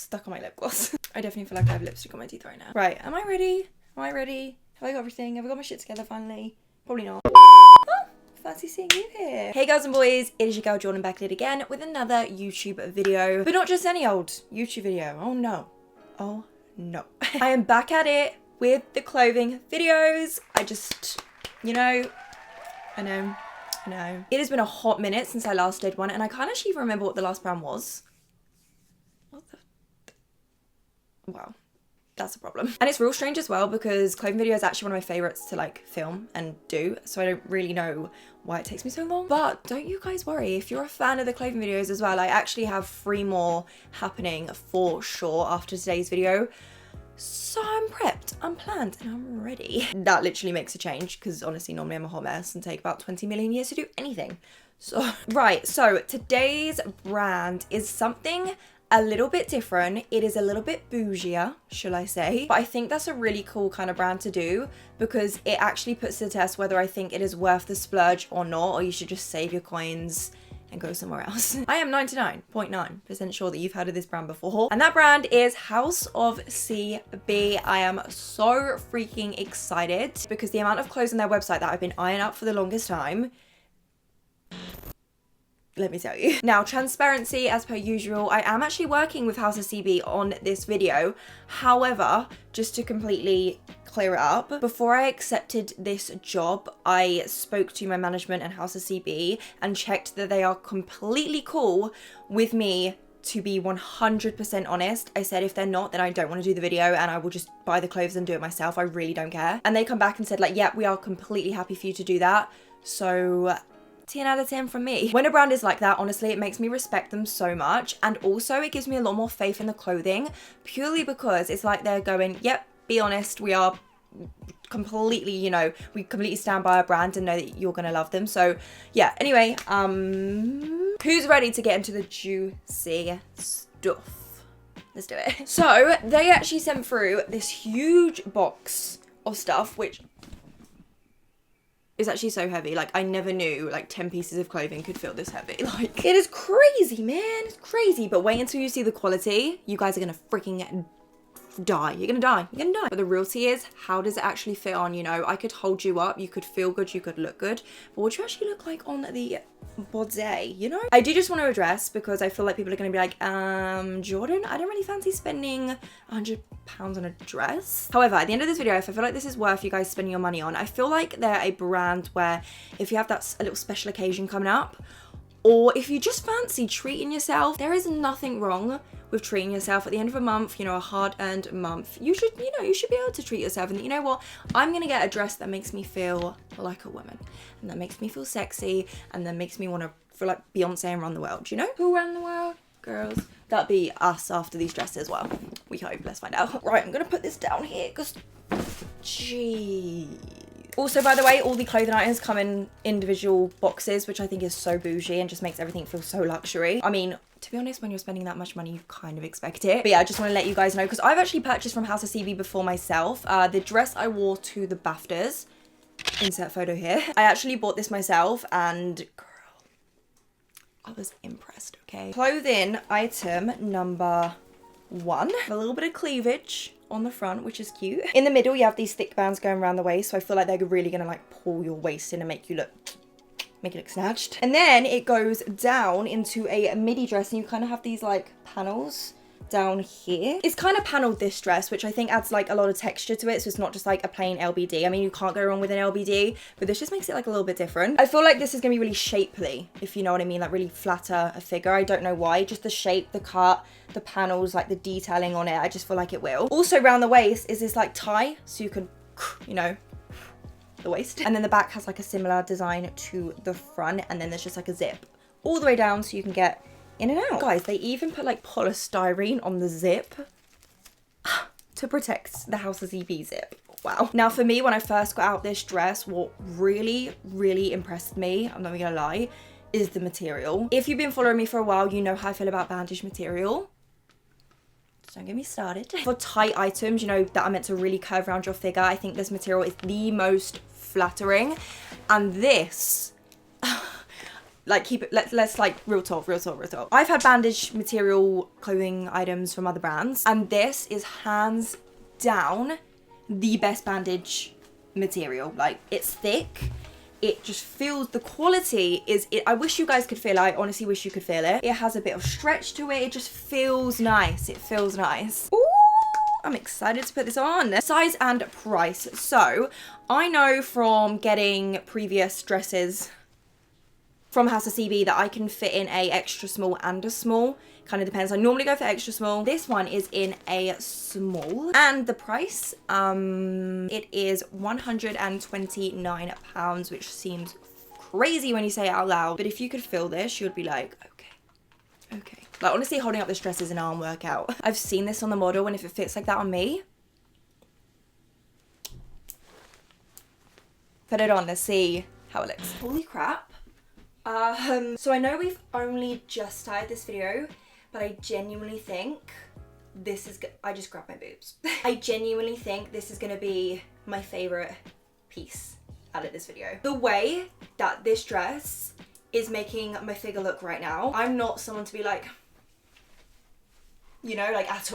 stuck on my lip gloss. I definitely feel like I have lipstick on my teeth right now. Right, am I ready? Am I ready? Have I got everything? Have I got my shit together finally? Probably not. Oh, fancy seeing you here. Hey girls and boys, it is your girl Jordan back at it again with another YouTube video. But not just any old YouTube video. Oh no. Oh no. I am back at it with the clothing videos. I know. It has been a hot minute since I last did one and I can't actually even remember what the last brand was. Wow, that's a problem. And it's real strange as well because clothing video is actually one of my favorites to like film and do. So I don't really know why it takes me so long. But don't you guys worry, if you're a fan of the clothing videos as well, I actually have 3 more happening for sure after today's video. So I'm prepped, I'm planned, and I'm ready. That literally makes a change because honestly, normally I'm a hot mess and take about 20 million years to do anything. So, right, so today's brand is something a little bit different. It is a little bit bougier, shall I say. But I think that's a really cool kind of brand to do because it actually puts to the test whether I think it is worth the splurge or not, or you should just save your coins and go somewhere else. I am 99.9% sure that you've heard of this brand before. And that brand is House of CB. I am so freaking excited because the amount of clothes on their website that I've been eyeing up for the longest time, let me tell you. Now, transparency as per usual, I am actually working with House of CB on this video. However, just to completely clear it up, before I accepted this job, I spoke to my management and House of CB and checked that they are completely cool with me to be 100% honest. I said if they're not, then I don't want to do the video and I will just buy the clothes and do it myself. I really don't care. And they come back and said like, yeah, we are completely happy for you to do that. So 10 out of 10 from me. When a brand is like that, honestly, it makes me respect them so much. And also it gives me a lot more faith in the clothing purely because it's like they're going, yep, be honest, we are completely, you know, we completely stand by our brand and know that you're gonna love them. So yeah, anyway, who's ready to get into the juicy stuff? Let's do it. So they actually sent through this huge box of stuff, which is actually so heavy. Like I never knew like 10 pieces of clothing could feel this heavy. Like it is crazy, man. It's crazy. But wait until you see the quality. You guys are gonna freaking die. You're gonna die. You're gonna die. But the reality is, how does it actually fit on? You know, I could hold you up, you could feel good, you could look good, but what do you actually look like on the body, you know? I do just want to address because I feel like people are gonna be like, Jordan, I don't really fancy spending £100 on a dress. However, at the end of this video, if I feel like this is worth you guys spending your money on, I feel like they're a brand where if you have a little special occasion coming up, or if you just fancy treating yourself, there is nothing wrong with treating yourself at the end of a month, you know, a hard-earned month. You should be able to treat yourself and you know what? I'm gonna get a dress that makes me feel like a woman and that makes me feel sexy and that makes me want to feel like Beyonce and run the world, you know? Who ran the world? Girls. That'd be us after these dresses. Well, we hope. Let's find out. Right, I'm gonna put this down here because, gee. Also, by the way, all the clothing items come in individual boxes, which I think is so bougie and just makes everything feel so luxury. I mean, to be honest, when you're spending that much money, you kind of expect it. But yeah, I just want to let you guys know, because I've actually purchased from House of CB before myself. The dress I wore to the BAFTAs, insert photo here. I actually bought this myself and girl, I was impressed, okay? Clothing item number 1, a little bit of cleavage on the front, which is cute. In the middle, you have these thick bands going around the waist, so I feel like they're really gonna like pull your waist in and make it look snatched. And then it goes down into a midi dress and you kind of have these like panels down here. It's kind of paneled, this dress, which I think adds like a lot of texture to it, so it's not just like a plain LBD. I mean, you can't go wrong with an LBD, but this just makes it like a little bit different. I feel like this is gonna be really shapely, if you know what I mean, like really flatter a figure. I don't know why, just the shape, the cut, the panels, like the detailing on it, I just feel like it will. Also around the waist is this like tie, so you can, you know, the waist. And then the back has like a similar design to the front, and then there's just like a zip all the way down so you can get in and out. Guys, they even put like polystyrene on the zip to protect the House of CB zip. Wow. Now for me, when I first got out this dress, what really, really impressed me, I'm not even gonna lie, is the material. If you've been following me for a while, you know how I feel about bandage material. Don't get me started. For tight items, you know, that are meant to really curve around your figure, I think this material is the most flattering. And this, like keep it, let's like real talk. I've had bandage material clothing items from other brands, and this is hands down the best bandage material. Like, it's thick, it just feels, the quality is it. I wish you guys could feel it. I honestly wish you could feel it. It has a bit of stretch to it. It just feels nice. It feels nice. Ooh, I'm excited to put this on. Size and price. So I know from getting previous dresses from House of CB that I can fit in a extra small and a small. Kind of depends. I normally go for extra small. This one is in a small, and the price, it is £129, which seems crazy when you say it out loud. But if you could feel this, you'd be like, okay. Like, honestly, holding up this dress is an arm workout. I've seen this on the model, and if it fits like that on me, put it on. Let's see how it looks. Holy crap. So I know we've only just started this video, but I genuinely think this is, I just grabbed my boobs. I genuinely think this is gonna be my favorite piece out of this video. The way that this dress is making my figure look right now, I'm not someone to be like, you know, like at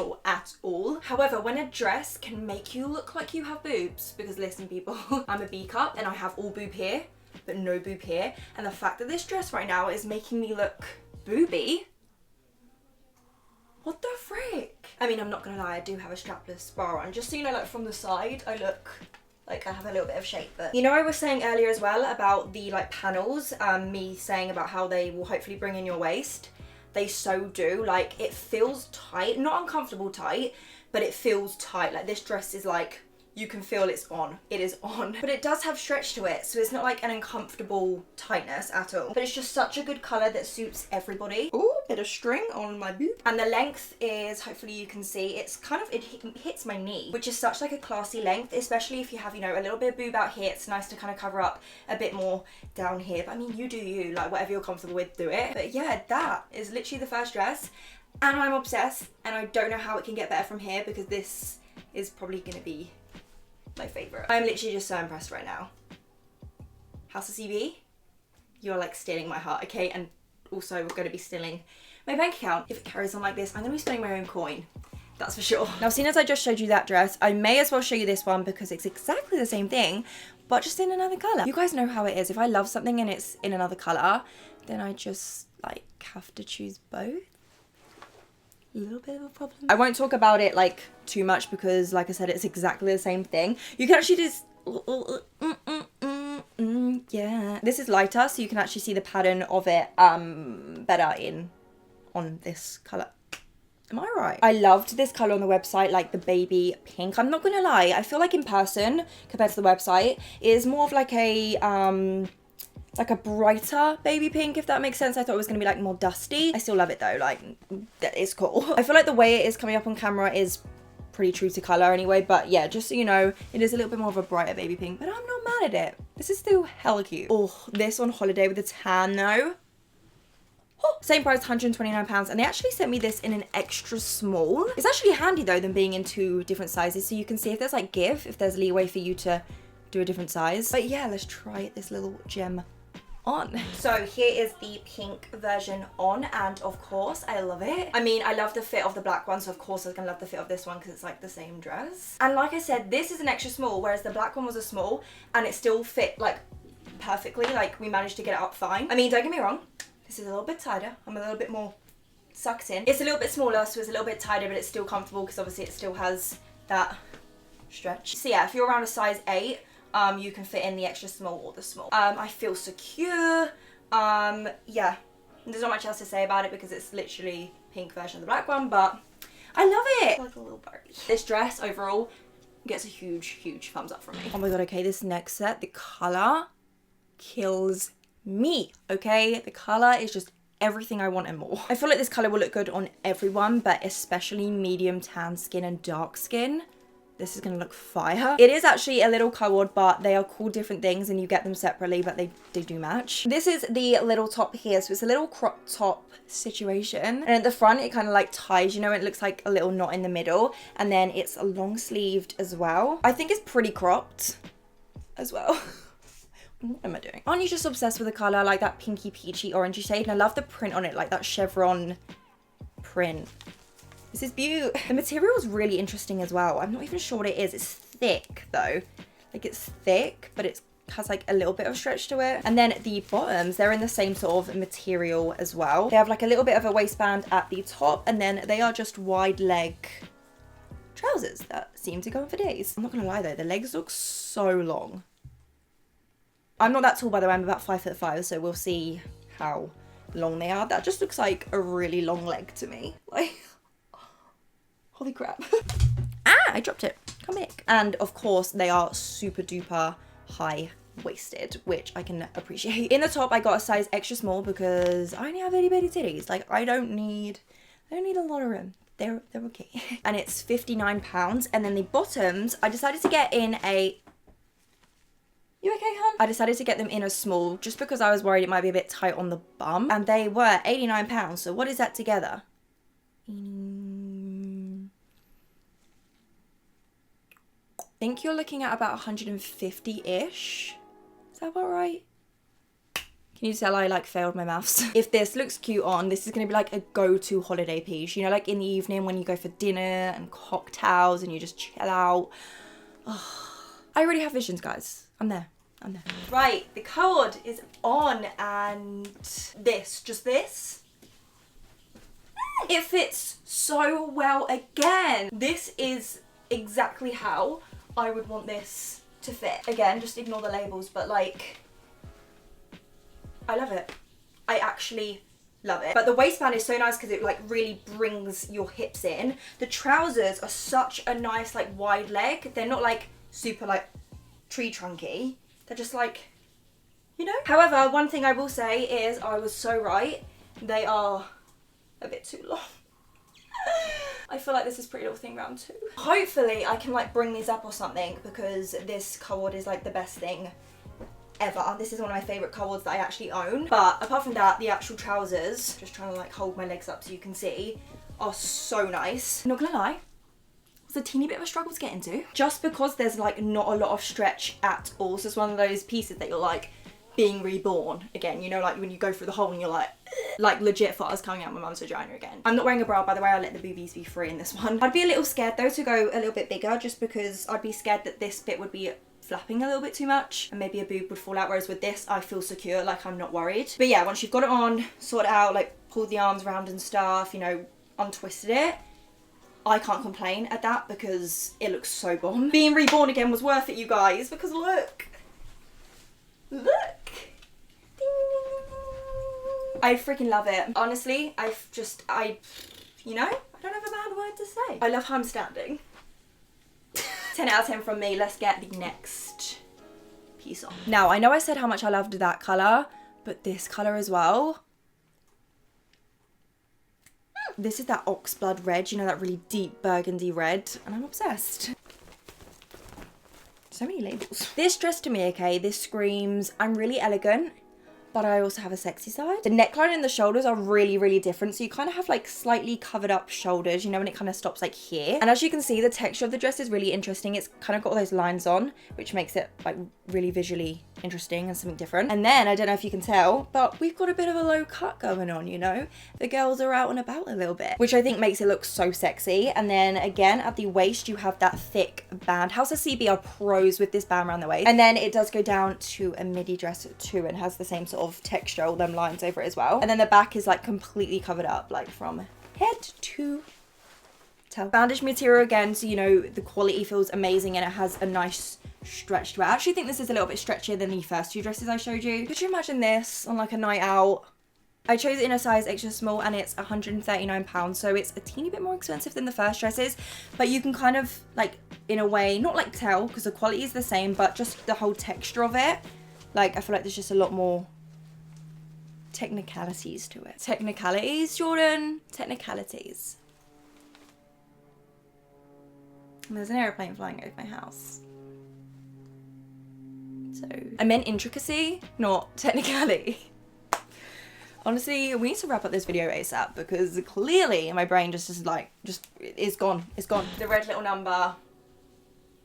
all. However, when a dress can make you look like you have boobs, because listen people, I'm a B cup and I have all boob here, but no boob here. And the fact that this dress right now is making me look booby, what the frick? I mean, I'm not gonna lie, I do have a strapless bra on. Just so you know, like from the side, I look like I have a little bit of shape. But you know, I was saying earlier as well about the like panels, me saying about how they will hopefully bring in your waist. They so do. Like, it feels tight, not uncomfortable tight, but it feels tight. Like, this dress is like, you can feel it's on. It is on. But it does have stretch to it, so it's not like an uncomfortable tightness at all. But it's just such a good colour that suits everybody. Ooh, bit of string on my boob. And the length is, hopefully you can see, it's kind of, it hits my knee, which is such like a classy length, especially if you have, you know, a little bit of boob out here. It's nice to kind of cover up a bit more down here. But I mean, you do you, like whatever you're comfortable with, do it. But yeah, that is literally the first dress, and I'm obsessed, and I don't know how it can get better from here, because this is probably gonna be my favorite. I'm literally just so impressed right now. House of CB, you're like stealing my heart, okay? And also we're going to be stealing my bank account. If it carries on like this, I'm going to be spending my own coin. That's for sure. Now, seeing as I just showed you that dress, I may as well show you this one, because it's exactly the same thing, but just in another colour. You guys know how it is. If I love something and it's in another colour, then I just like have to choose both. A little bit of a problem. I won't talk about it like too much, because like I said, it's exactly the same thing. You can actually just yeah, this is lighter, so you can actually see the pattern of it better on this color. Am I right? I loved this color on the website, like the baby pink. I'm not gonna lie, I feel like in person compared to the website, it is more of like a brighter baby pink, if that makes sense. I thought it was gonna be like more dusty. I still love it though, like it's cool. I feel like the way it is coming up on camera is pretty true to color anyway, but yeah, just so you know, it is a little bit more of a brighter baby pink, but I'm not mad at it. This is still hella cute. Oh, this on holiday with a tan though. Oh, same price, £129, and they actually sent me this in an extra small. It's actually handy though than being in two different sizes, so you can see if there's like if there's leeway for you to do a different size. But yeah, let's try this little gem on. So here is the pink version on, and of course I love it. I mean, I love the fit of the black one, so of course I was gonna love the fit of this one, because it's like the same dress. And like I said, this is an extra small, whereas the black one was a small, and it still fit like perfectly. Like, we managed to get it up fine. I mean, don't get me wrong, this is a little bit tighter. I'm a little bit more sucked in. It's a little bit smaller, so it's a little bit tighter, but it's still comfortable, because obviously it still has that stretch. So yeah, if you're around a size 8, you can fit in the extra small or the small. I feel secure. Yeah, there's not much else to say about it, because it's literally pink version of the black one, but I love it. It's like a little Barbie. This dress overall gets a huge thumbs up from me. Oh my god, okay, this next set, the color kills me, okay? The color is just everything I want and more. I feel like this color will look good on everyone, but especially medium tan skin and dark skin. This is gonna look fire. It is actually a little co-ord, but they are called different things and you get them separately, but they do match. This is the little top here, so it's a little crop top situation. And at the front, it kind of like ties, you know, it looks like a little knot in the middle. And then it's a long sleeved as well. I think it's pretty cropped as well. What am I doing? Aren't you just obsessed with the colour? Like that pinky peachy orangey shade. And I love the print on it, like that chevron print. This is beautiful. The material is really interesting as well. I'm not even sure what it is. It's thick though. Like it's thick, but it has like a little bit of stretch to it. And then the bottoms, they're in the same sort of material as well. They have like a little bit of a waistband at the top, and then they are just wide leg trousers that seem to go on for days. I'm not gonna lie though, the legs look so long. I'm not that tall, by the way. I'm about 5'5", so we'll see how long they are. That just looks like a really long leg to me. Like, holy crap. Ah, I dropped it. Come back. And of course, they are super duper high waisted, which I can appreciate. In the top, I got a size extra small because I only have itty bitty titties. Like, I don't need a lot of room. They're okay. And it's £59. And then the bottoms, I decided to get in a... You okay, hun? I decided to get them in a small just because I was worried it might be a bit tight on the bum. And they were £89. So what is that together? I think you're looking at about 150-ish. Is that about right? Can you tell I like failed my maths? If this looks cute on, this is going to be like a go-to holiday piece. You know, like in the evening when you go for dinner and cocktails and you just chill out. Oh, I already have visions, guys. I'm there. Right, the code is on, and just this. It fits so well again. This is exactly how I would want this to fit. Again, just ignore the labels, but like, I love it. I actually love it. But the waistband is so nice because it like really brings your hips in. The trousers are such a nice like wide leg. They're not like super like tree trunky. They're just like, you know? However, one thing I will say is I was so right. They are a bit too long. I feel like this is Pretty Little Thing round 2. Hopefully I can like bring these up or something because this cord is like the best thing ever. This is one of my favourite cords that I actually own. But apart from that, the actual trousers, just trying to like hold my legs up so you can see, are so nice. Not gonna lie, it's a teeny bit of a struggle to get into. Just because there's like not a lot of stretch at all. So it's one of those pieces that you're like being reborn again. You know, like when you go through the hole and you're like legit thought I was coming out my mum's vagina again. I'm not wearing a bra, by the way. I let the boobies be free in this one. I'd be a little scared though to go a little bit bigger just because I'd be scared that this bit would be flapping a little bit too much and maybe a boob would fall out, whereas with this I feel secure, like I'm not worried. But yeah, once you've got it on, sort it out, like pulled the arms around and stuff, you know, untwisted it, I can't complain at that because it looks so bomb. Being reborn again was worth it, you guys, because look. I freaking love it. Honestly, you know, I don't have a bad word to say. I love how I'm standing. 10 out of 10 from me. Let's get the next piece on. Now, I know I said how much I loved that colour, but this colour as well. This is that oxblood red, you know, that really deep burgundy red, and I'm obsessed. So many labels. This dress to me, okay, this screams, I'm really elegant, but I also have a sexy side. The neckline and the shoulders are really, really different. So you kind of have like slightly covered up shoulders, you know, when it kind of stops like here. And as you can see, the texture of the dress is really interesting. It's kind of got all those lines on, which makes it like really visually interesting and something different. And then, I don't know if you can tell, but we've got a bit of a low cut going on, you know? The girls are out and about a little bit, which I think makes it look so sexy. And then again, at the waist, you have that thick band. House of CB are pros with this band around the waist. And then it does go down to a midi dress too and has the same sort of texture, all them lines over it as well. And then the back is like completely covered up, like from head to toe. Bandage material again, so you know the quality feels amazing and it has a nice stretch to it. I actually think this is a little bit stretchier than the first two dresses I showed you. Could you imagine this on like a night out? I chose it in a size extra small and it's £139, so it's a teeny bit more expensive than the first dresses, but you can kind of like, in a way, not like tell because the quality is the same, but just the whole texture of it, like I feel like there's just a lot more technicalities to it. Technicalities, Jordan. Technicalities. And there's an airplane flying over my house. So, I meant intricacy, not technicality. Honestly, we need to wrap up this video ASAP because clearly my brain just is like, it's gone. It's gone. The red little number.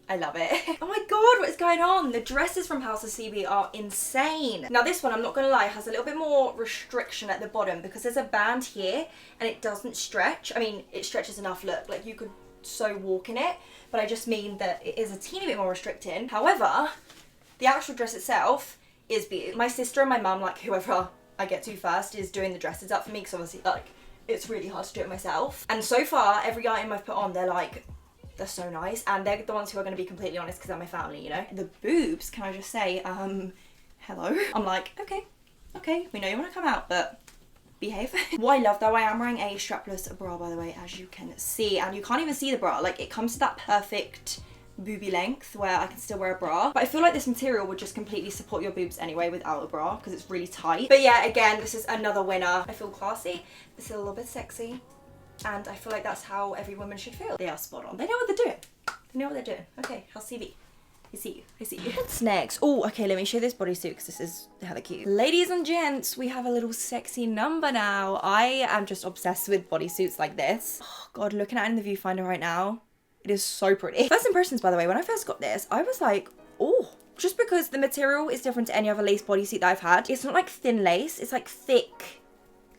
I love it. Oh my god, what is going on? The dresses from House of CB are insane. Now this one, I'm not gonna lie, has a little bit more restriction at the bottom because there's a band here and it doesn't stretch. I mean, it stretches enough, look, like you could so walk in it, but I just mean that it is a teeny bit more restricting. However, the actual dress itself is beautiful. My sister and my mum, like whoever I get to first, is doing the dresses up for me because obviously like it's really hard to do it myself. And so far, every item I've put on, they're so nice, and they're the ones who are going to be completely honest because they're my family, you know. The boobs, can I just say, hello? I'm like, okay, we know you want to come out, but behave. What I love though, I am wearing a strapless bra, by the way, as you can see, and you can't even see the bra. Like, it comes to that perfect booby length where I can still wear a bra, but I feel like this material would just completely support your boobs anyway without a bra because it's really tight. But yeah, again, this is another winner. I feel classy, this is a little bit sexy, and I feel like that's how every woman should feel. They are spot on. They know what they're doing. They know what they're doing. Okay, House CB. I see you. I see you. What's next? Oh, okay, let me show this bodysuit because this is hella cute. Ladies and gents, we have a little sexy number now. I am just obsessed with bodysuits like this. Oh god, looking at it in the viewfinder right now, it is so pretty. First impressions, by the way, when I first got this, I was like, oh, just because the material is different to any other lace bodysuit that I've had. It's not like thin lace, it's like thick.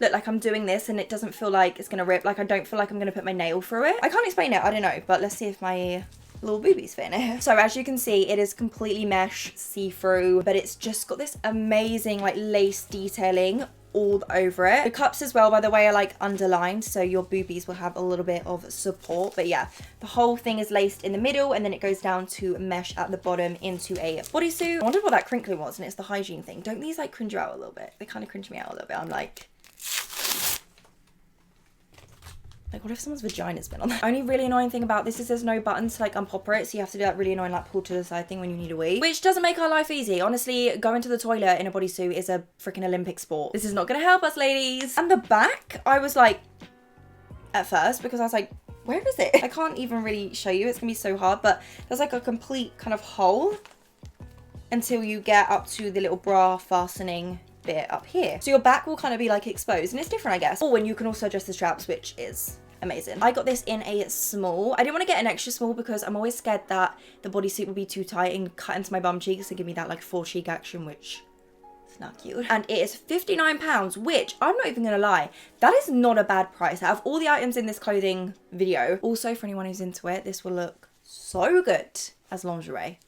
Look, like I'm doing this and it doesn't feel like it's gonna rip. Like I don't feel like I'm gonna put my nail through it. I can't explain it, I don't know, but let's see if my little boobies fit in it. So as you can see, it is completely mesh, see-through, but it's just got this amazing like lace detailing all over it. The cups as well, by the way, are like underlined, so your boobies will have a little bit of support. But yeah, the whole thing is laced in the middle and then it goes down to mesh at the bottom into a bodysuit. I wondered what that crinkly was, and it's the hygiene thing. Don't these like cringe you out a little bit? They kind of cringe me out a little bit. I'm like, what if someone's vagina's been on there? Only really annoying thing about this is there's no buttons to like unpopper it, so you have to do that really annoying like pull to the side thing when you need a wee, which doesn't make our life easy. Honestly, going to the toilet in a bodysuit is a freaking Olympic sport. This is not gonna help us, ladies. And the back, I was like, at first, because I was like, where is it? I can't even really show you, it's gonna be so hard, but there's like a complete kind of hole until you get up to the little bra fastening bit up here. So your back will kind of be like exposed, and it's different, I guess. Oh, and you can also adjust the straps, which is amazing. I got this in a small. I didn't want to get an extra small because I'm always scared that the bodysuit will be too tight and cut into my bum cheeks and give me that like full cheek action, which is not cute. And it is £59, which I'm not even gonna lie, that is not a bad price out of all the items in this clothing video. Also, for anyone who's into it, this will look so good as lingerie.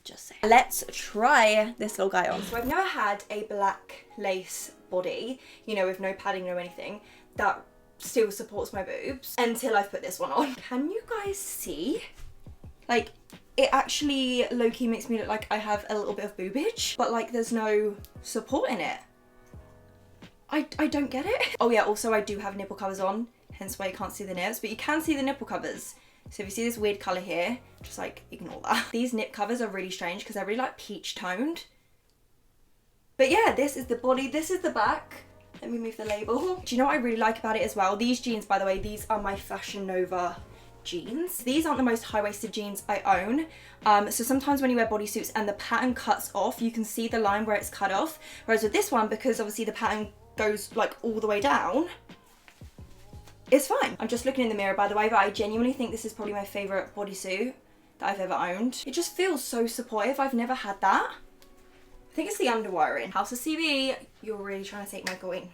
Just saying. Let's try this little guy on. So I've never had a black lace body, you know, with no padding, no anything, that still supports my boobs until I've put this one on. Can you guys see? Like, it actually low-key makes me look like I have a little bit of boobage, but like there's no support in it. I don't get it. Oh yeah, also I do have nipple covers on, hence why you can't see the nips, but you can see the nipple covers. So if you see this weird colour here, just like ignore that. These nip covers are really strange because they're really like peach toned. But yeah, this is the body, this is the back. Let me move the label. Do you know what I really like about it as well? These jeans, by the way, these are my Fashion Nova jeans. These aren't the most high-waisted jeans I own. So sometimes when you wear bodysuits and the pattern cuts off, you can see the line where it's cut off. Whereas with this one, because obviously the pattern goes like all the way down, it's fine. I'm just looking in the mirror, by the way, but I genuinely think this is probably my favourite bodysuit that I've ever owned. It just feels so supportive. I've never had that. I think it's the underwiring. House of CB, you're really trying to take my coin.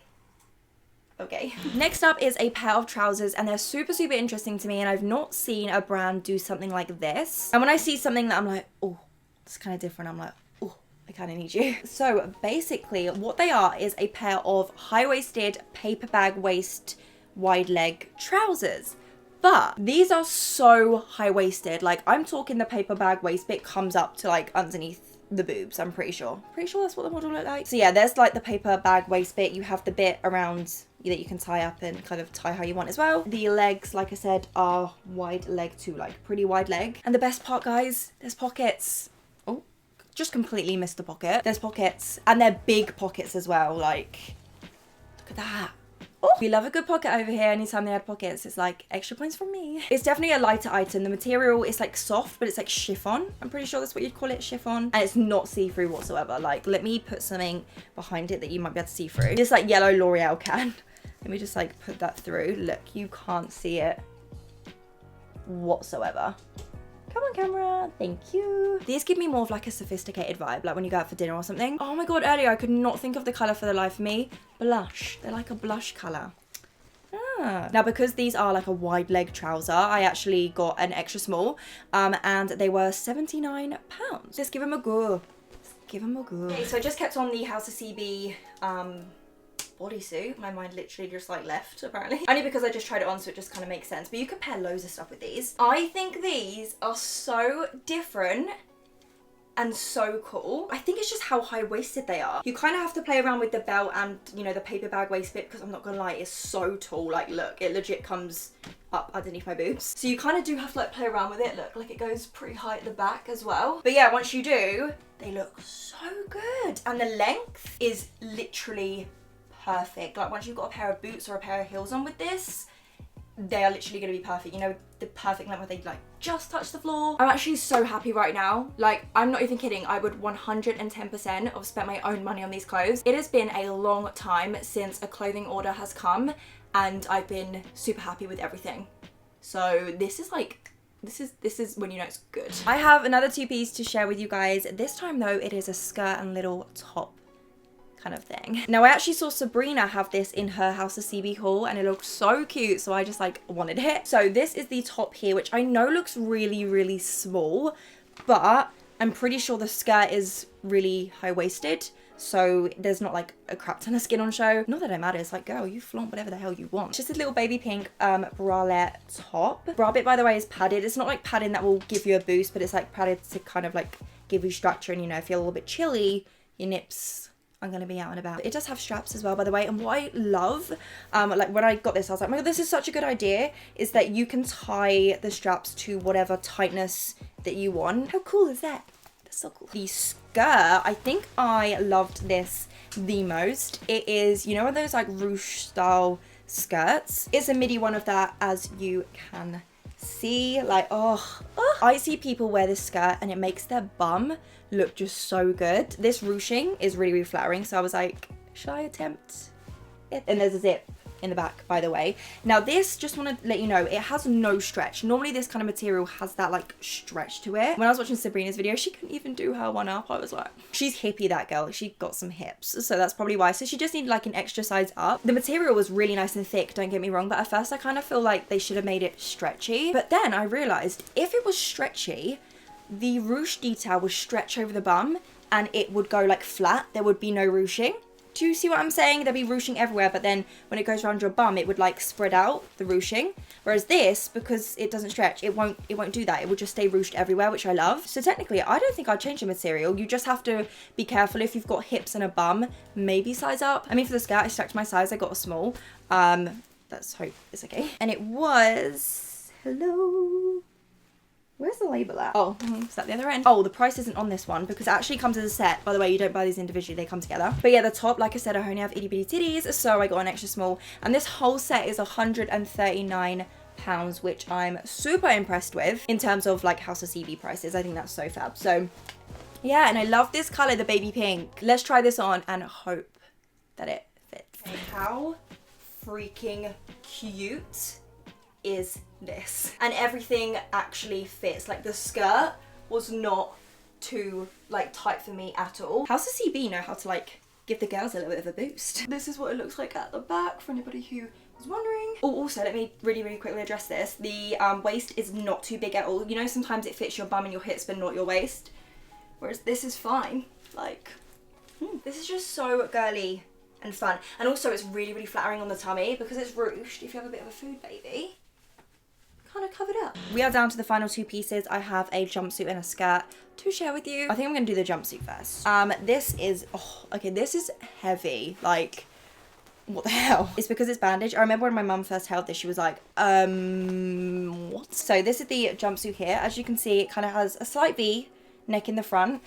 Okay. Next up is a pair of trousers, and they're super, super interesting to me, and I've not seen a brand do something like this. And when I see something that I'm like, oh, it's kind of different, I'm like, oh, I kind of need you. So basically what they are is a pair of high-waisted paper bag waist wide leg trousers. But these are so high-waisted. Like, I'm talking the paper bag waist bit comes up to like underneath the boobs, I'm pretty sure. Pretty sure that's what the model looked like. So yeah, there's like the paper bag waist bit. You have the bit around that you can tie up and kind of tie how you want as well. The legs, like I said, are wide leg too, like pretty wide leg. And the best part, guys, there's pockets. Oh, just completely missed the pocket. There's pockets, and they're big pockets as well. Like, look at that. Oh, we love a good pocket over here. Anytime they add pockets, it's like extra points from me. It's definitely a lighter item. The material is like soft, but it's like chiffon. I'm pretty sure that's what you'd call it, chiffon. And it's not see-through whatsoever. Like, let me put something behind it that you might be able to see through. This like yellow L'Oreal can. Let me just like put that through. Look, you can't see it whatsoever. Come on, camera. Thank you. These give me more of like a sophisticated vibe, like when you go out for dinner or something. Oh my god, earlier I could not think of the colour for the life of me. Blush. They're like a blush colour. Now because these are like a wide leg trouser, I actually got an extra small and they were £79. Just give them a go. Give them a go. Okay, so I just kept on the House of CB bodysuit. My mind literally just like left apparently. Only because I just tried it on, so it just kind of makes sense. But you could pair loads of stuff with these. I think these are so different and so cool. I think it's just how high-waisted they are. You kind of have to play around with the belt and, you know, the paper bag waist bit, because I'm not gonna lie, it's so tall. Like, look, it legit comes up underneath my boobs. So you kind of do have to like play around with it. Look, like it goes pretty high at the back as well. But yeah, once you do, they look so good. And the length is literally perfect. Like once you've got a pair of boots or a pair of heels on with this, they are literally going to be perfect. You know, the perfect length where they like just touch the floor. I'm actually so happy right now. Like, I'm not even kidding. I would 110% have spent my own money on these clothes. It has been a long time since a clothing order has come and I've been super happy with everything. So this is like, this is when you know it's good. I have another two-piece to share with you guys. This time though, it is a skirt and little top kind of thing. Now I actually saw Sabrina have this in her House of CB haul and it looked so cute, so I just like wanted it. So this is the top here, which I know looks really, really small, but I'm pretty sure the skirt is really high-waisted, so there's not like a crap ton of skin on show. Not that it matters, like girl, you flaunt whatever the hell you want. It's just a little baby pink bralette top. Bra bit, by the way, is padded. It's not like padding that will give you a boost, but it's like padded to kind of like give you structure, and you know, if you're a little bit chilly, your nips I'm gonna be out and about. It does have straps as well, by the way, and what I love, like when I got this, I was like, my god, this is such a good idea, is that you can tie the straps to whatever tightness that you want. How cool is that? That's so cool. The skirt, I think I loved this the most. It is, you know, one of those like ruche style skirts. It's a midi one of that, as you can see. Like, oh, I see people wear this skirt and it makes their bum look just so good. This ruching is really, really flattering, so I was like, should I attempt it? And there's a zip in the back, by the way. Now this, just want to let you know, it has no stretch. Normally this kind of material has that like stretch to it. When I was watching Sabrina's video, she couldn't even do her one up. I was like, she's hippie, that girl. She got some hips, so that's probably why. So she just needed like an extra size up. The material was really nice and thick, don't get me wrong, but at first I kind of feel like they should have made it stretchy. But then I realized if it was stretchy, the ruche detail would stretch over the bum and it would go like flat. There would be no ruching. Do you see what I'm saying? There'd be ruching everywhere, but then when it goes around your bum, it would like spread out the ruching. Whereas this, because it doesn't stretch, it won't do that. It will just stay ruched everywhere, which I love. So technically, I don't think I'd change the material. You just have to be careful if you've got hips and a bum, maybe size up. I mean, for the skirt, I stuck to my size. I got a small. Let's hope it's okay. And it was, hello. Where's the label at? Oh, is that the other end? Oh, the price isn't on this one because it actually comes as a set. By the way, you don't buy these individually, they come together. But yeah, the top, like I said, I only have itty bitty titties, so I got an extra small. And this whole set is £139, which I'm super impressed with in terms of like House of CB prices. I think that's so fab. So yeah, and I love this color, the baby pink. Let's try this on and hope that it fits. Okay, how freaking cute is this? And everything actually fits. Like the skirt was not too like tight for me at all. House of CB know how to like give the girls a little bit of a boost. This is what it looks like at the back for anybody who was wondering. Oh, also let me really quickly address this. The waist is not too big at all. You know, sometimes it fits your bum and your hips but not your waist, whereas this is fine. Like this is just so girly and fun. And also it's really flattering on the tummy because it's ruched. If you have a bit of a food baby, kind of covered up. We are down to the final two pieces. I have a jumpsuit and a skirt to share with you. I think I'm gonna do the jumpsuit first. This is, oh, okay, this is heavy. Like, what the hell? It's because it's bandage. I remember when my mum first held this, she was like, what? So this is the jumpsuit here. As you can see, it kind of has a slight V neck in the front,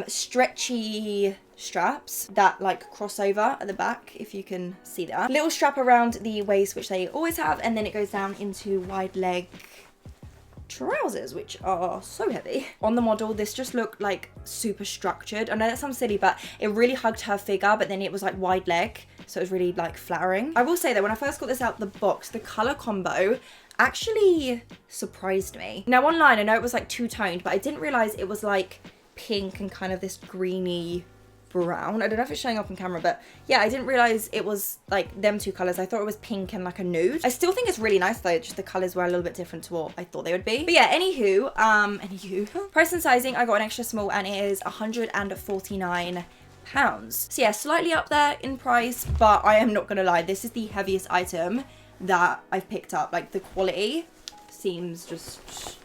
stretchy straps that like cross over at the back, if you can see that. Little strap around the waist, which they always have, and then it goes down into wide leg trousers, which are so heavy. On the model, this just looked like super structured. I know that sounds silly, but it really hugged her figure, but then it was like wide leg, so it was really like flattering. I will say that when I first got this out the box, the color combo actually surprised me. Now online, I know it was like two-toned, but I didn't realize it was like pink and kind of this greeny brown. I don't know if it's showing up on camera, but yeah, I didn't realize it was like them two colors. I thought it was pink and like a nude. I still think it's really nice though, just the colors were a little bit different to what I thought they would be. But yeah, anywho, price and sizing, I got an extra small and it is £149. So yeah, slightly up there in price, but I am not gonna lie, this is the heaviest item that I've picked up. Like the quality seems just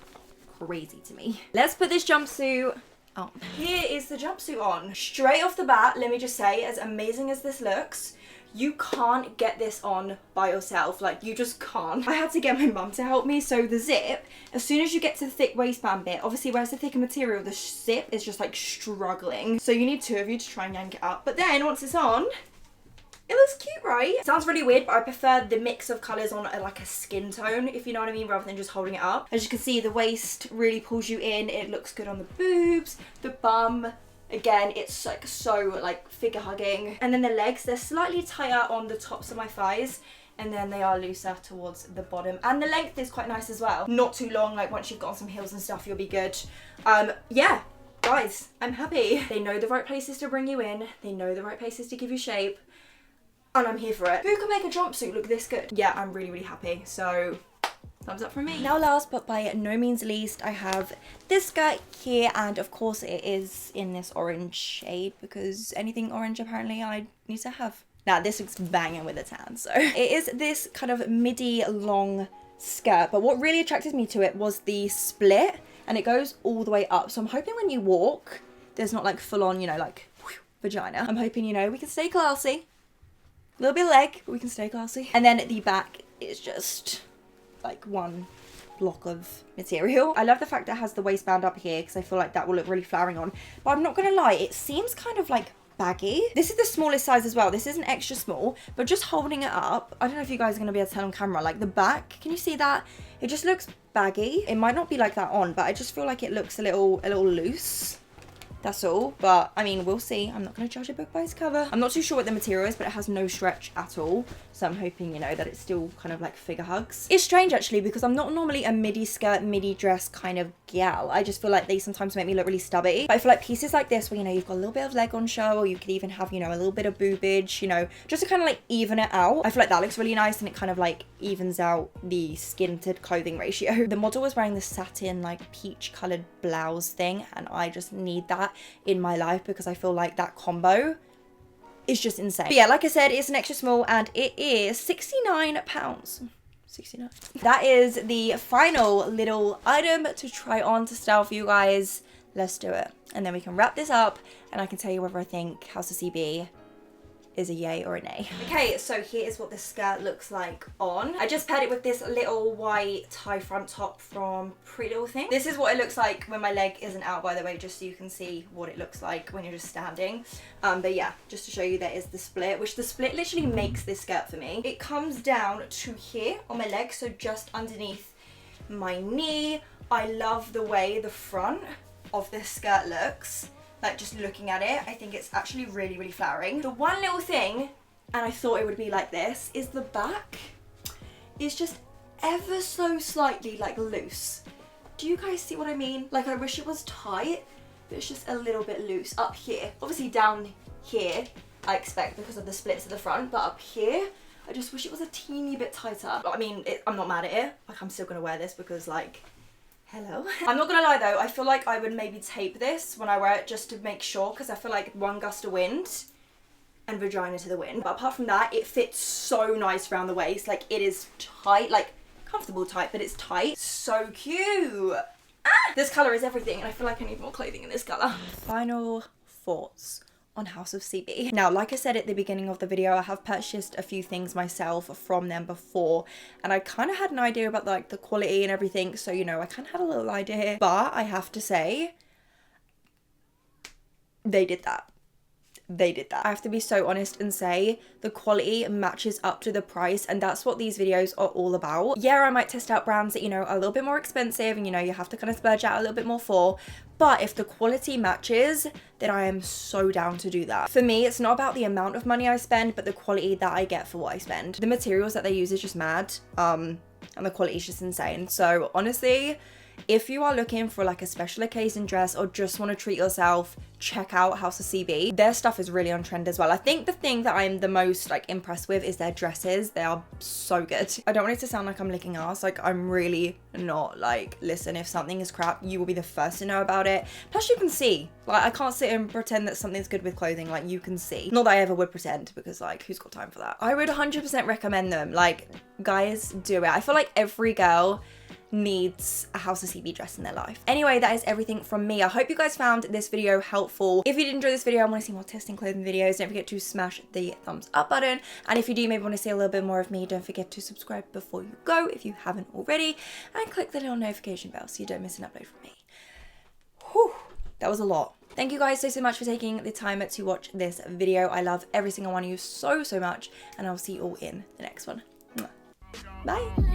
crazy to me. Let's put this jumpsuit. Oh, here is the jumpsuit on. Straight off the bat, let me just say, as amazing as this looks, you can't get this on by yourself. Like, you just can't. I had to get my mum to help me. So the zip, as soon as you get to the thick waistband bit, obviously where's the thicker material, the zip is just like struggling. So you need two of you to try and yank it up. But then once it's on, it looks cute, right? Sounds really weird, but I prefer the mix of colours on like a skin tone, if you know what I mean, rather than just holding it up. As you can see, the waist really pulls you in. It looks good on the boobs, the bum. Again, it's like so like figure hugging. And then the legs, they're slightly tighter on the tops of my thighs, and then they are looser towards the bottom. And the length is quite nice as well. Not too long, like once you've got on some heels and stuff, you'll be good. Yeah, guys, I'm happy. They know the right places to bring you in. They know the right places to give you shape. And I'm here for it. Who can make a jumpsuit look this good? Yeah, I'm really, really happy. So, thumbs up from me. Now last, but by no means least, I have this skirt here. And of course it is in this orange shade, because anything orange apparently I need to have. Now this looks banging with a tan. So it is this kind of midi long skirt. But what really attracted me to it was the split. And it goes all the way up. So I'm hoping when you walk, there's not like full on, you know, like whew, vagina. I'm hoping, you know, we can stay classy. A little bit of leg, but we can stay classy. And then at the back is just like one block of material. I love the fact that it has the waistband up here because I feel like that will look really flowering on. But I'm not gonna lie, it seems kind of like baggy. This is the smallest size as well. This isn't extra small, but just holding it up, I don't know if you guys are gonna be able to tell on camera, like the back, can you see that? It just looks baggy. It might not be like that on, but I just feel like it looks a little loose. That's all, but I mean, we'll see. I'm not going to judge a book by its cover. I'm not too sure what the material is, but it has no stretch at all. So I'm hoping, you know, that it's still kind of like figure hugs. It's strange actually, because I'm not normally a midi skirt, midi dress kind of gal. I just feel like they sometimes make me look really stubby. But I feel like pieces like this where, you know, you've got a little bit of leg on show, or you could even have, you know, a little bit of boobage, you know, just to kind of like even it out. I feel like that looks really nice, and it kind of like evens out the skin to clothing ratio. The model was wearing the satin like peach colored blouse thing, and I just need that in my life because I feel like that combo is just insane. But yeah, like I said, it's an extra small and it is £69. 69. That is the final little item to try on to style for you guys. Let's do it. And then we can wrap this up and I can tell you whether I think House of CB is a yay or a nay. Okay, so here is what the skirt looks like on. I just paired it with this little white tie front top from Pretty Little Thing. This is what it looks like when my leg isn't out, by the way, just so you can see what it looks like when you're just standing. But yeah, just to show you, there is the split, which the split literally makes this skirt for me. It comes down to here on my leg, so just underneath my knee. I love the way the front of this skirt looks. Like, just looking at it, I think it's actually really, really flowering. The one little thing, and I thought it would be like this, is the back is just ever so slightly like loose. Do you guys see what I mean? Like, I wish it was tight, but it's just a little bit loose up here. Obviously down here, I expect because of the splits at the front, but up here, I just wish it was a teeny bit tighter. I mean, I'm not mad at it. Like, I'm still gonna wear this because, like, hello. I'm not gonna lie though, I feel like I would maybe tape this when I wear it just to make sure, because I feel like one gust of wind and vagina to the wind. But apart from that, it fits so nice around the waist. Like, it is tight, like comfortable tight, but it's tight. So cute. Ah! This colour is everything, and I feel like I need more clothing in this colour. Final thoughts on House of CB. Now, like I said at the beginning of the video, I have purchased a few things myself from them before, and I kind of had an idea about like the quality and everything, so you know, I kind of had a little idea, but I have to say, they did that. They did that. I have to be so honest and say the quality matches up to the price, and that's what these videos are all about. Yeah, I might test out brands that, you know, are a little bit more expensive and, you know, you have to kind of splurge out a little bit more for, but if the quality matches, then I am so down to do that. For me, it's not about the amount of money I spend, but the quality that I get for what I spend. The materials that they use is just mad. and the quality is just insane. So honestly, if you are looking for like a special occasion dress or just want to treat yourself, check out House of CB. Their stuff is really on trend as well. I think the thing that I'm the most like impressed with is their dresses. They are so good. I don't want it to sound like I'm licking ass. Like, I'm really not. Like, listen, if something is crap, you will be the first to know about it. Plus you can see. Like, I can't sit and pretend that something's good with clothing. Like, you can see. Not that I ever would pretend, because like, who's got time for that? I would 100% recommend them. Like, guys, do it. I feel like every girl needs a House of CB dress in their life. Anyway, that is everything from me. I hope you guys found this video helpful. If you did enjoy this video and want to see more testing clothing videos, don't forget to smash the thumbs up button. And if you do maybe want to see a little bit more of me, don't forget to subscribe before you go if you haven't already, and click the little notification bell so you don't miss an upload from me. Whew, that was a lot. Thank you guys so much for taking the time to watch this video. I love every single one of you so much, and I'll see you all in the next one. Bye.